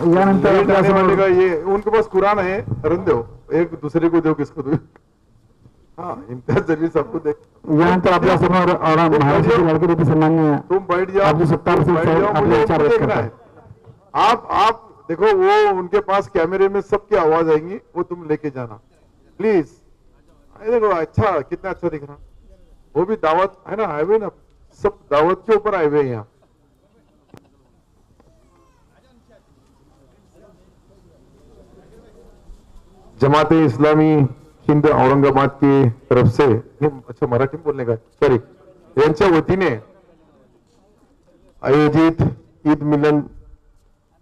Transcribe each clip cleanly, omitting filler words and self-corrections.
यानंतर लेट आने वाले का आपल्यासमोर ये उनके पास कुरान है, रन दो, एक दूसरे को दो, किसको दो? हाँ, इम्तियाज जलील साहब को देख। यानंतर आपल्यासमोर महाराष्ट्राचे लाडके नेते सन्माननीय तुम बैठ जाओ, अब्दुल सत्तार तुम हुसैन बैठ साहेब जाओ, आपले मुझे विचार उनको व्यक्त देखना करतात. है। आप देखो, वो उनके पास कैमरे में सबकी आवाज आएंगी, वो तुम लेके जाना प्लीज। देखो अच्छा, कितना अच्छा दिख रहा, वो भी दावत है ना, हाईवे ना, सब दावत के ऊपर हाईवे यहाँ। जमाते इस्लामी हिंद औरंगाबाद की तरफ से, अच्छा मराठी में बोलने का, सॉरी, यांच्या वतीने आयोजित ईद मिलन,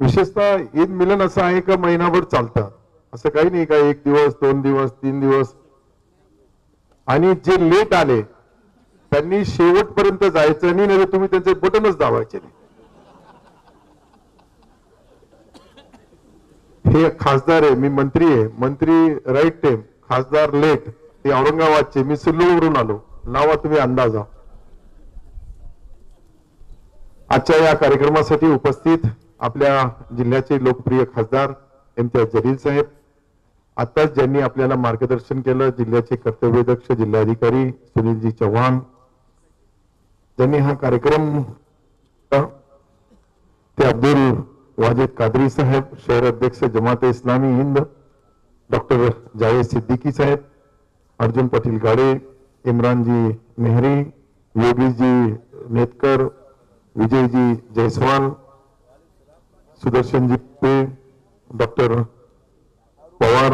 विशेषतः ईद मिलन असं आहे का महिनाभर चालतं, असं काही नाही का 1 दिवस 2 दिवस 3 दिवस. आणि जे लेट आले त्यांनी शेवटपर्यंत जायचं नाही, तुम्ही त्यांचे बटनच दाबायचे नाही. हे खासदार आहे, मी मंत्री आहे, मंत्री राईट टाइम, खासदार लेट. ते औरंगाबादचे, मी सिल्लोडवरून आलो, लावा तुम्ही अंदाजा. आजच्या या कार्यक्रमासाठी उपस्थित आपल्या जिल्ह्याचे लोकप्रिय खासदार इम्तियाज जलील साहेब, आताच ज्यांनी आपल्याला मार्गदर्शन केलं, जिल्ह्याचे कर्तव्यदक्ष जिल्हाधिकारी सुनीलजी चव्हाण, ज्यांनी हा कार्यक्रम, ते अब्दुल वाजिद कादरी साहेब, शहर अध्यक्ष जमाते इस्लामी हिंद, डॉक्टर जावेद सिद्दीकी साहेब, अर्जुन पाटील गाडे, इम्रानजी मेहरी, योगीजी नेतकर, विजयजी जयस्वाल, सुदर्शनजी पे, डॉक्टर पवार,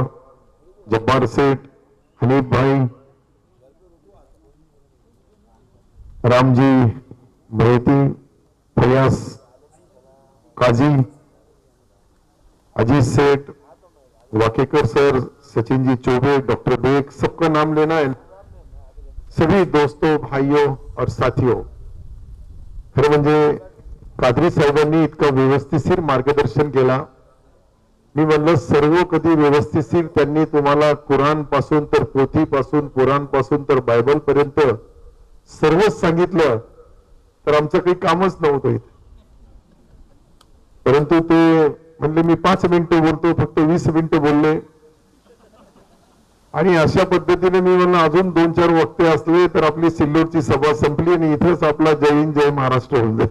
जब्बार सेठ, हनीफ भाई, रामजी भरेती, फयाज काजी, अजीत सेठ, Wakekar sir, Sachin ji Choubey, doctor bag, सबका नाम लेना है. सभी दोस्तों, भाइयों और साथियों, खरं म्हणजे कादरी साहेबांनी इतकं व्यवस्थितशीर मार्गदर्शन केला. मी म्हणलं सर्व कधी व्यवस्थितशीर त्यांनी तुम्हाला कुराण पासून तर पोथीपासून, पुराण पासून तर बायबल पर्यंत सर्वच सांगितलं तर आमचं काही कामच नव्हतं इथे. परंतु ते म्हणले मी 5 मिनिटं बोलतो, फक्त 20 मिनिटं बोलले. आणि अशा पद्धतीने मी म्हणलं अजून 2-4 वक्ते असले तर आपली सिल्लोडची सभा संपली आणि इथेच आपला जय हिंद जय महाराष्ट्र होऊन जाईल.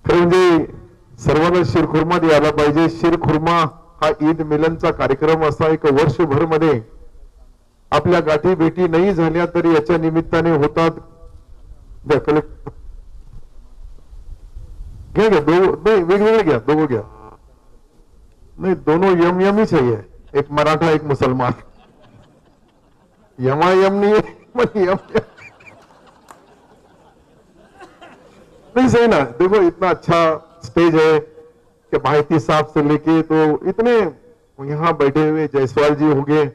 खरं म्हणजे सर्वांना शिरखुर्मा द्यायला पाहिजे. शिरखुर्मा हा ईद मिलनचा कार्यक्रम असा एक वर्षभर मध्ये आपल्या गाठी भेटी नाही झाल्या तरी याच्या निमित्ताने होतात. घ्या घ्या, नहीं वेगवेगळे घ्या, दोघं घ्या. नहीं, दोनों यम यम ही चाहिए, एक मराठा एक मुसलमान. यमायम नहीं है, यम नहीं, सही ना. देखो इतना अच्छा स्टेज है कि भाईती साहब से लेके तो इतने यहाँ बैठे हुए जायसवाल जी होंगे,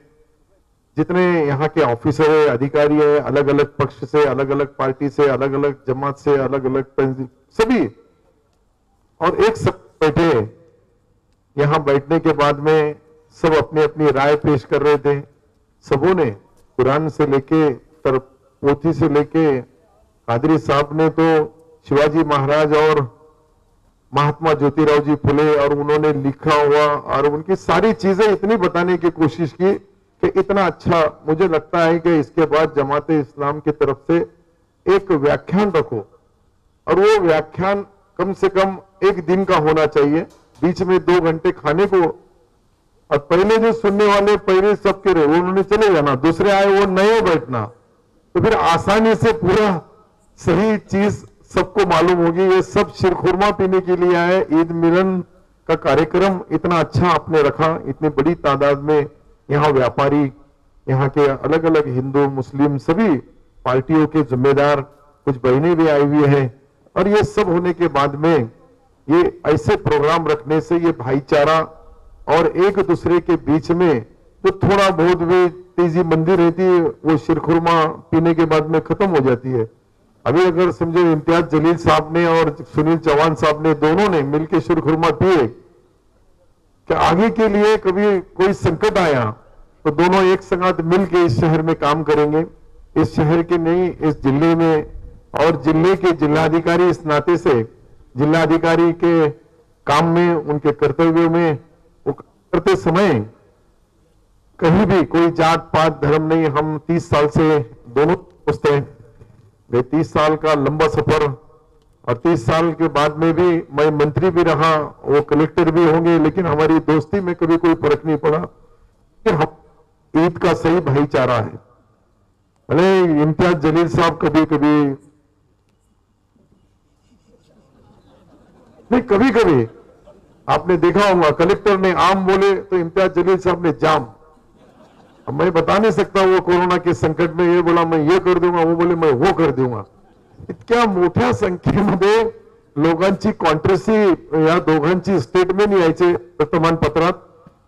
जितने यहाँ के ऑफिसर है, अधिकारी है, अलग अलग पक्ष से, अलग अलग पार्टी से, अलग अलग जमात से, अलग अलग सभी, और एक सब बैठे. यहाँ बैठने के बाद में सब अपनी अपनी राय पेश कर रहे थे. सबों ने कुरान से लेके तर पोथी से लेके, कादरी साहब ने तो शिवाजी महाराज और महात्मा ज्योतिराव जी फुले और उन्होंने लिखा हुआ और उनकी सारी चीजें इतनी बताने की कोशिश की कि इतना अच्छा. मुझे लगता है कि इसके बाद जमाते इस्लाम की तरफ से एक व्याख्यान रखो, और वो व्याख्यान कम से कम 1 दिन का होना चाहिए, बीच में 2 घंटे खाने को. और पहले जो सुनने वाले पहले सबके रहे, उन्होंने चले जाना, दूसरे आए वो नए बैठना, तो फिर आसानी से पूरा सही चीज सबको मालूम होगी. ये सब शिरखुरमा पीने के लिए आए. ईद मिलन का कार्यक्रम इतना अच्छा आपने रखा, इतनी बड़ी तादाद में यहाँ व्यापारी, यहाँ के अलग अलग हिंदू मुस्लिम सभी पार्टियों के जिम्मेदार, कुछ बहनें भी आई हुई हैं. और ये सब होने के बाद में ये ऐसे प्रोग्राम रखने से ये भाईचारा और एक दूसरे के बीच में जो थोड़ा बहुत भी तेजी मंदी रहती है वो शिरखुरमा पीने के बाद में खत्म हो जाती है. अभी अगर समझो इम्तियाज जलील साहब ने और सुनील चौहान साहब ने दोनों ने मिलकर शिरखुरमा पिए कि आगे के लिए कभी कोई संकट आया तो दोनों एक साथ मिलकर इस शहर में काम करेंगे. इस शहर के नहीं, इस जिले में, और जिले के जिलाधिकारी इस नाते से जिलाधिकारी के काम में, उनके कर्तव्यों में वो करते समय कहीं भी कोई जात पात धर्म नहीं। हम 30 साल से दोनों दोस्त हैं। वे 30 साल का लंबा सफर, और 30 साल के बाद में भी मैं मंत्री भी रहा, वो कलेक्टर भी होंगे, लेकिन हमारी दोस्ती में कभी कोई फर्क नहीं पड़ा कि हम ईद का सही भाईचारा है। भले इम्तियाज जलील साहब कभी कभी नहीं, कभी कभी आपने देखा होगा कलेक्टर ने आम बोले तो इम्तियाज जलील साहब ने जाम। अब मैं बता नहीं सकता वो कोरोना के संकट में ये बोला मैं ये कर दूंगा, वो बोले मैं वो कर दूंगा। इतक्या मोठ्या संख्येमध्ये लोकांची कॉन्ट्रसी या दोघांची स्टेटमेंट यायचे वर्तमानपत्रात।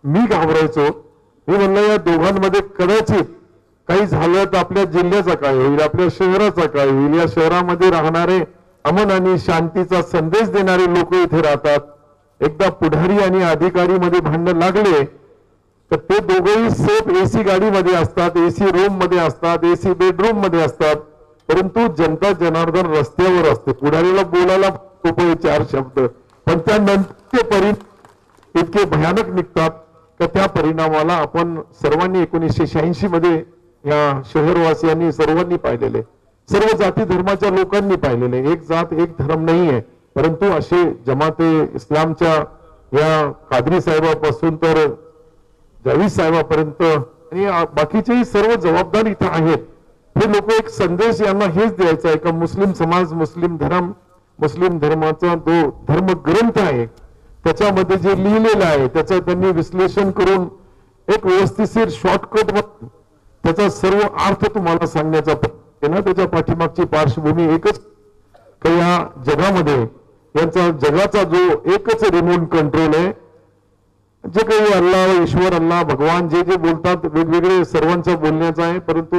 मी घाबरायचो, मी म्हणलं या दोघांमध्ये कदाचित काही झालं तर आपल्या जिल्ह्याचा काय होईल, आपल्या शहराचा काय होईल। या शहरामध्ये राहणारे अमन आणि शांतीचा संदेश देणारे लोक इथे राहतात। एकदा पुढारी आणि अधिकारी मध्ये भांडण लागले तर ते दोघेही सेफ एसी गाडीमध्ये असतात, एसी रूम मध्ये असतात, एसी बेडरूम मध्ये असतात, परंतु जनता जनार्दन रस्त्यावर असते। पुढारीला बोलायला सोपे 4 शब्द, पण त्यानंतर परिणाम इतके भयानक निघतात की त्या परिणामाला आपण सर्वांनी 1986 मध्ये या शहरवासियांनी सर्वांनी पाहिलेले, सर्व जाती धर्माच्या लोकांनी पाहिलेले। एक जात एक धर्म नाही आहे, परंतु असे जमाते इस्लामच्या या कादरी साहेबापासून तर जावीद साहेबापर्यंत आणि बाकीचेही सर्व जबाबदार इथे आहेत। हे लोक एक संदेश यांना हेच द्यायचा आहे का मुस्लिम समाज, मुस्लिम धर्म, मुस्लिम धर्माचा जो धर्मग्रंथ आहे त्याच्यामध्ये जे लिहिलेलं आहे त्याचं त्यांनी विश्लेषण करून एक व्यवस्थित शॉर्टकट त्याचा सर्व अर्थ तुम्हाला सांगण्याचा प्रयत्न ना। त्याच्या पाठीमागची पार्श्वभूमी एकच की या जगामध्ये यांचा जगाचा जो एकच रिमोट कंट्रोल आहे। जे काही अल्लाह, ईश्वर, अल्लाह, भगवान जे जे बोलतात वेगवेगळे सर्वांचं बोलण्याचं आहे, परंतु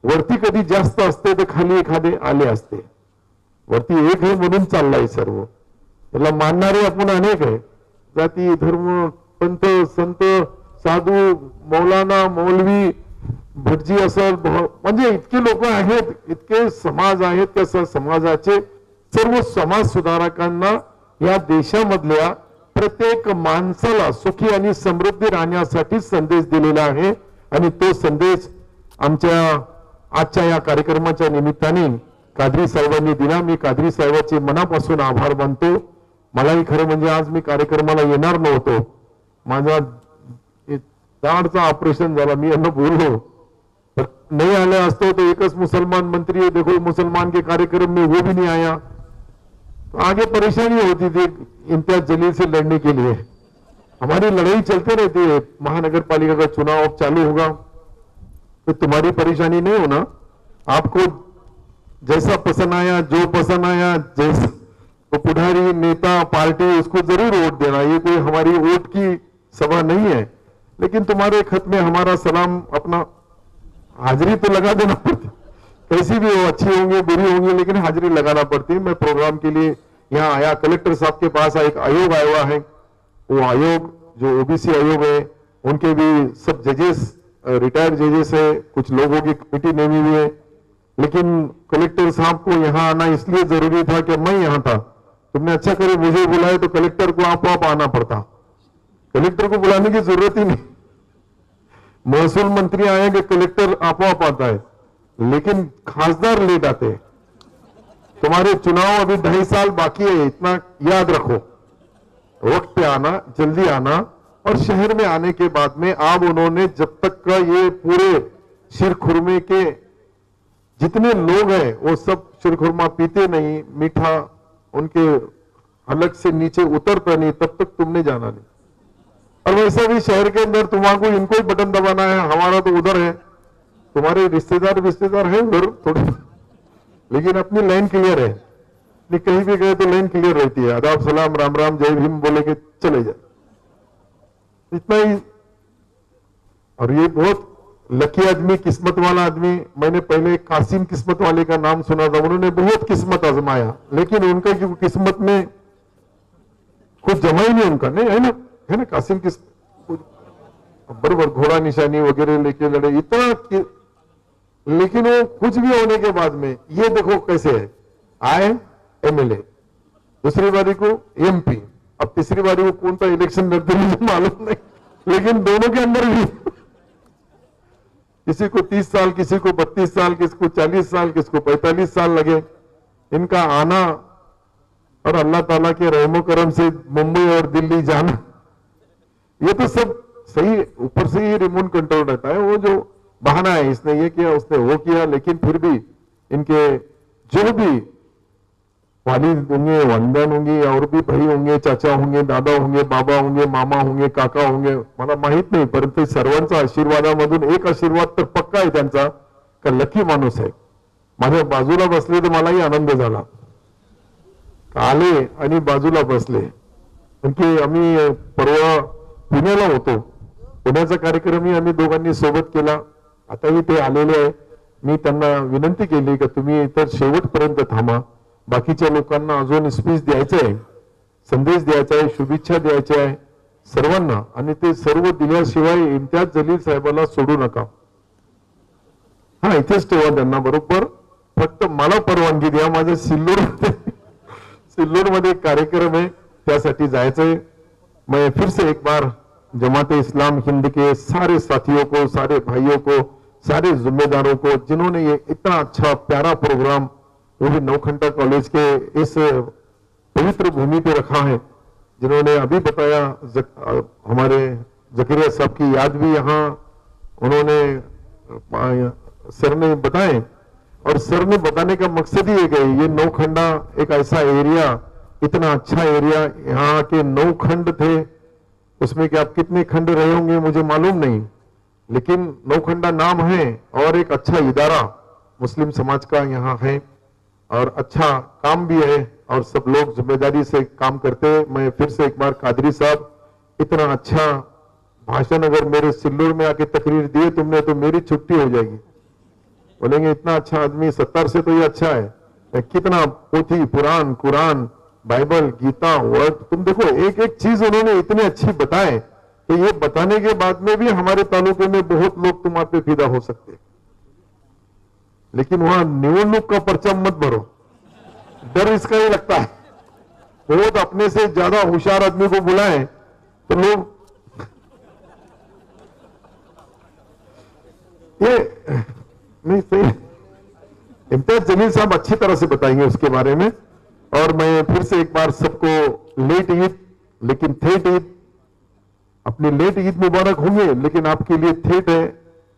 वरती कधी जास्त असते तर खाली एखादे आले असते। वरती एक आहे म्हणून चाललाय सर्व, त्याला मानणारे आपण अनेक आहे, जाती धर्म पंथ संत साधू मौलाना मौलवी भटजी असं म्हणजे इतके लोक आहेत, इतके समाज आहेत। त्या समाजाचे सर्व समाज सुधारकांना या देशामधल्या प्रत्येक माणसाला सुखी आणि समृद्धी राहण्यासाठी संदेश दिलेला आहे। आणि तो संदेश आमच्या आजच्या या कार्यक्रमाच्या निमित्ताने कादरी साहेबांनी दिला। मी कादरी साहेबांचे मनापासून आभार मानतो। मलाही खरं म्हणजे आज मी कार्यक्रमाला येणार नव्हतो, माझा दाढचा ऑपरेशन झाला, मी यांना बोललो नहीं आले असतो तो एकच मुसलमान मंत्री है, देखो मुसलमान के कार्यक्रम में वो भी नहीं आया, तो आगे परेशानी होती थी इम्तियाज जलील से लड़ने के लिए। हमारी लड़ाई चलते रहती है। महानगर पालिका का चुनाव अब चालू होगा तो तुम्हारी परेशानी नहीं होना, आपको जैसा पसंद आया, जो पसंद आया, जैसा तो पुढारी नेता पार्टी उसको जरूर वोट देना। ये कोई हमारी वोट की सभा नहीं है, लेकिन तुम्हारे खत में हमारा सलाम, अपना हाजिरी तो लगा देना पड़ती, कैसी भी हो, अच्छी होंगी बुरी होंगी, लेकिन हाजिरी लगाना पड़ती है। मैं प्रोग्राम के लिए यहाँ आया, कलेक्टर साहब के पास एक आयोग आया हुआ है, वो आयोग जो ओबीसी आयोग है, उनके भी सब जजेस रिटायर्ड जजेस है, कुछ लोगों की कमेटी नेमी हुई है, लेकिन कलेक्टर साहब को यहाँ आना इसलिए जरूरी था कि मैं यहाँ था। तुमने अच्छा करे मुझे बुलाए, तो कलेक्टर को आप आना पड़ता, कलेक्टर को बुलाने की जरूरत ही नहीं। महसूल मंत्री आएंगे, कलेक्टर आप आता है, लेकिन खासदार लेट आते हैं। तुम्हारे चुनाव अभी 2.5 साल बाकी है, इतना याद रखो। वक्त पे आना, जल्दी आना, और शहर में आने के बाद में अब उन्होंने जब तक का ये पूरे शीरखुरमे के जितने लोग हैं वो सब शीरखुरमा पीते नहीं, मीठा उनके हलक से नीचे उतरता नहीं, तब तक तुमने जाना नहीं। और वैसा भी शहर के अंदर तुम्हारा इनको ही बटन दबाना है, हमारा तो उधर है, तुम्हारे रिश्तेदार है उधर थोड़ी, लेकिन अपनी लाइन क्लियर है। नहीं कहीं भी गए तो लाइन क्लियर रहती है, आदाब सलाम राम राम जय भीम बोले के चले जाए, इतना ही। और ये बहुत लकी आदमी, किस्मत वाला आदमी। मैंने पहले कासिम किस्मत वाले का नाम सुना था, उन्होंने बहुत किस्मत आजमाया, लेकिन उनका किस्मत में कुछ जमा ही नहीं उनका, नहीं है ना कासिम किस बरबर घोड़ा निशानी वगैरह लेके लड़े इतना, लेकिन वो कुछ भी होने के बाद में ये देखो कैसे है, आए एमएलए, दूसरी बारी को एमपी, अब तीसरी बारी वो कौन सा इलेक्शन लड़ते मुझे मालूम नहीं, लेकिन दोनों के अंदर भी किसी को 30 साल, किसी को 32 साल, किसी को 40 साल, किसी को 45 साल लगे इनका आना, और अल्लाह ताला के रहमो करम से मुंबई और दिल्ली जाना, ये तो सब सही ऊपर से ही रिमोट कंट्रोल रहता है। वो जो बहाना है, इसने ये किया उसने वो किया, लेकिन फिर भी इनके जो भी वालिद होंगे, वंदन होंगे, और भी भाई होंगे, चाचा होंगे, दादा होंगे, बाबा होंगे, मामा होंगे, काका होंगे, मला माहित नाही, परंतु सर्वांचा आशीर्वादामधून एक आशीर्वाद तर पक्का आहे त्यांचा, का लकी माणूस आहे. माझ्या बाजूला बसले तर मलाही आनंद झाला, आले आणि बाजूला बसले. आणखी आम्ही परवा पुण्याला होतो, पुण्याचा कार्यक्रमही आम्ही दोघांनी सोबत केला. आताही ते आलेले आहे. मी त्यांना विनंती केली की तुम्ही इतर शेवटपर्यंत थांबा, बाकीच्या लोकांना अजून स्पीच द्यायचं आहे, संदेश द्यायचा आहे, शुभेच्छा द्यायच्या आहे सर्वांना, आणि ते सर्व दिल्याशिवाय इम्तियाज जलील साहेबाला सोडू नका. हा, इथेच ठेवा त्यांना बरोबर, फक्त मला परवानगी द्या. माझ्या सिल्लोड मध्ये कार्यक्रम है, त्यासाठी जायचंय. मैं फिर से एक बार जमात इस्लाम हिंद के सारे साथियों को, सारे भाइयों को, सारे जिम्मेदारों को, जिन्होंने ये इतना अच्छा प्यारा प्रोग्राम वो भी नौखंडा कॉलेज के इस पवित्र भूमि पे रखा है, जिन्होंने अभी बताया हमारे जकरिया साहब की याद भी यहाँ उन्होंने सर ने बताए, और सर ने बताने का मकसद ही एक है, ये नौखंडा एक ऐसा एरिया, इतना अच्छा एरिया, यहाँ के 9 खंड थे, उसमें कि आप कितने खंड रहे होंगे मुझे मालूम नहीं, लेकिन नौखंडा नाम है, और एक अच्छा इदारा मुस्लिम समाज का यहाँ है, और अच्छा काम भी है, और सब लोग जिम्मेदारी से काम करते हैं. मैं फिर से एक बार कादरी साहब, इतना अच्छा भाषण अगर मेरे सिल्लोड में आके तकरीर दिए तुमने तो मेरी छुट्टी हो जाएगी. बोलेंगे इतना अच्छा आदमी, 70 से तो ये अच्छा है. कितना पोथी, पुराण, कुरान, बाइबल, गीता, वर्ड, तुम देखो एक एक चीज उन्होंने इतनी अच्छी बताए कि ये बताने के बाद में भी हमारे तालुके में बहुत लोग तुम आप पे फिदा हो सकते. लेकिन वहां निवडणूक का पर्चा मत भरो, डर इसका ही लगता है. बहुत अपने से ज्यादा होशियार आदमी को बुलाएं तो लोग ये नहीं सही. इम्तियाज जलील साहब अच्छी तरह से बताएंगे उसके बारे में. और मैं फिर से एक बार सबको लेट ईद, लेकिन थेट ईद, अपनी लेट ईद मुबारक होंगे, लेकिन आपके लिए थेट है.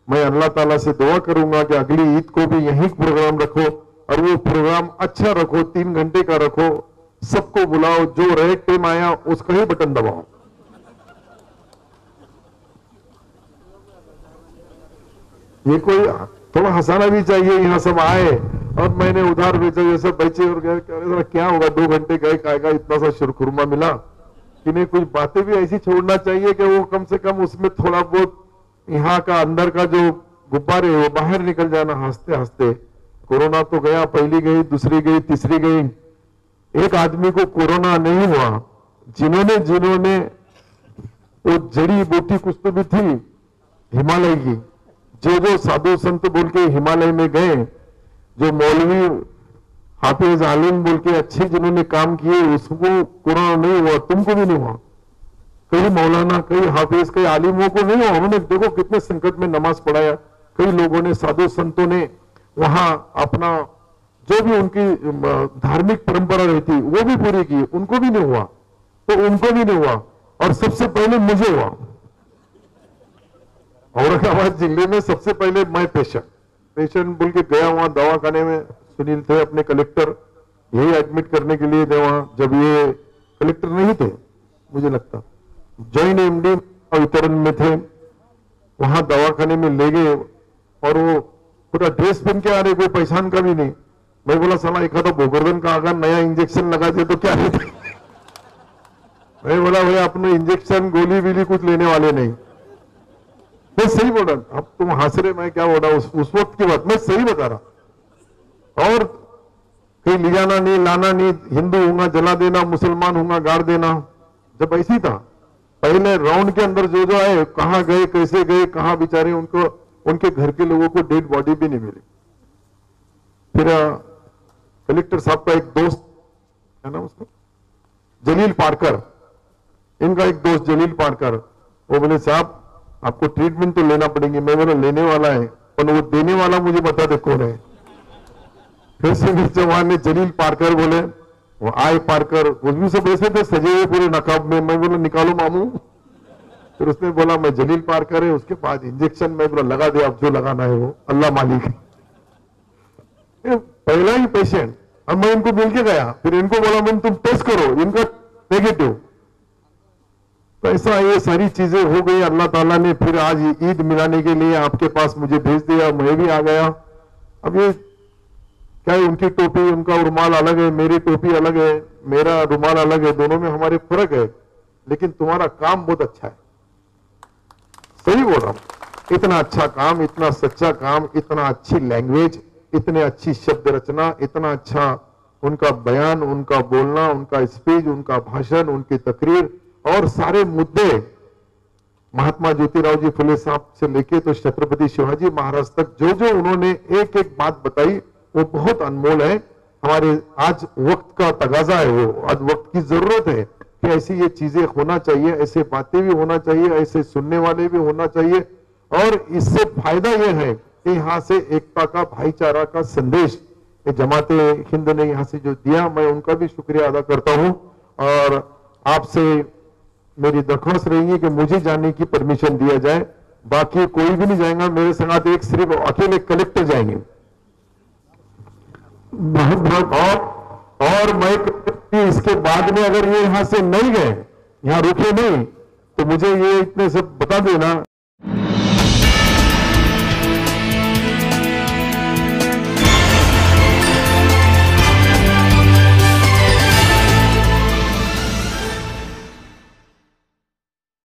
मैं अल्लाह ताला से दुआ करूंगा कि अगली ईद को भी यही प्रोग्राम रखो, और वो प्रोग्राम अच्छा रखो, 3 घंटे का रखो, सबको बुलाओ, जो रेड टाइम आया उसका ही बटन दबाओ. ये कोई थोड़ा हंसाना भी चाहिए, यहाँ सब आए और मैंने उधार बेचा, ये सब बेचे और गए, क्या होगा 2 घंटे गए, खाएगा, इतना सा शुरखुरमा मिला. इन्हें कुछ बातें भी ऐसी छोड़ना चाहिए कि वो कम से कम उसमें थोड़ा बहुत यहाँ का अंदर का जो गुब्बारे वो बाहर निकल जाना हंसते हंसते. कोरोना तो गया, पहली गई, दूसरी गई, तीसरी गई. एक आदमी को कोरोना नहीं हुआ, जिन्होंने वो जड़ी बूटी कुछ तो भी थी हिमालय की, जो साधु संत बोल के हिमालय में गए, जो मौलवी हाफिज आलिम बोल के अच्छे जिन्होंने काम किए, उसको कोरोना नहीं हुआ, तुमको भी नहीं हुआ. कई मौलाना, कई हाफिज, कई आलिमों को नहीं हुआ. उन्होंने देखो कितने संकट में नमाज पढ़ाया. कई लोगों ने, साधु संतों ने वहां अपना जो भी उनकी धार्मिक परंपरा रहती वो भी पूरी की, उनको भी नहीं हुआ, तो उनको भी नहीं हुआ, और सबसे पहले मुझे हुआ. औरंगाबाद जिले में सबसे पहले मैं पेशेंट बोल के गया, वहां दवाखाने में सुनील थे अपने कलेक्टर, यही एडमिट करने के लिए थे वहां, जब ये कलेक्टर नहीं थे मुझे लगता, जॉइंट एमडी वितरण में थे. वहां दवाखाने में ले गए और वो पूरा ड्रेस पहन के आ रहे, कोई पहचान का भी नहीं. मैं बोला साला एखादा भोगरदन का अगर नया इंजेक्शन लगा दे तो क्या रहता. मैं बोला भैया अपने इंजेक्शन गोली बीली कुछ लेने वाले नहीं. मैं सही बोल रहा, अब तुम हंस रहे, मैं क्या बोल रहा उस वक्त की बात मैं सही बता रहा. और कहीं ले जाना नहीं, लाना नहीं, हिंदू होगा जला देना, मुसलमान होगा गाड़ देना, जब ऐसी था. पहले राउंड के अंदर जो जो आए, कहां गए, कैसे गए, कहां बेचारे उनको, उनके घर के लोगों को डेड बॉडी भी नहीं मिली. फिर कलेक्टर साहब का एक दोस्त है ना उसका जलील पारकर, इनका एक दोस्त जलील पारकर, वो बोले साहब आपको ट्रीटमेंट तो लेना पड़ेगी। मैं बोला लेने वाला है, पर वो देने वाला मुझे बता दे कौन है। फिर से मेरे जवान ने जलील पारकर बोले, वो आए पारकर, वो भी सब ऐसे थे सजे हुए पूरे नकाब में। मैं बोला निकालो मामू। फिर उसने बोला मैं जलील पारकर है। उसके बाद इंजेक्शन में बोला लगा दे, आप जो लगाना है वो अल्लाह मालिक है। पहला ही पेशेंट, अब मैं इनको मिल के गया, फिर इनको बोला मैम तुम टेस्ट करो, इनका नेगेटिव। तो ऐसा ये सारी चीजें हो गई। अल्लाह ताला ने फिर आज ईद मिलाने के लिए आपके पास मुझे भेज दिया, मैं भी आ गया। अब ये क्या है, उनकी टोपी उनका रुमाल अलग है, मेरी टोपी अलग है, मेरा रुमाल अलग है, दोनों में हमारे फर्क है, लेकिन तुम्हारा काम बहुत अच्छा है। सही बोल रहा हूं, इतना अच्छा काम, इतना सच्चा काम, इतना अच्छी लैंग्वेज, इतने अच्छी शब्द रचना, इतना अच्छा उनका बयान, उनका बोलना, उनका स्पीच, उनका भाषण, उनकी तकरीर और सारे मुद्दे महात्मा ज्योतिराव जी फुले साहब से लेके तो छत्रपति शिवाजी महाराज तक जो जो उन्होंने एक एक बात बताई वो बहुत अनमोल है। हमारे आज वक्त का तगाजा है, वो आज वक्त की जरूरत है कि ऐसी ये चीजें होना चाहिए, ऐसे बातें भी होना चाहिए, ऐसे सुनने वाले भी होना चाहिए। और इससे फायदा यह है कि यहाँ से एकता का, भाईचारा का संदेश जमाते हिंद ने यहाँ से जो दिया, मैं उनका भी शुक्रिया अदा करता हूँ। और आपसे मेरी दरख्वास्त रहेगी कि मुझे जाने की परमिशन दिया जाए, बाकी कोई भी नहीं जाएगा मेरे साथ, एक सिर्फ अकेले कलेक्टर जाएंगे। बहुत बहुत और मैं इसके बाद में अगर ये यहां से नहीं गए, यहां रुके नहीं, तो मुझे ये इतने सब बता देना।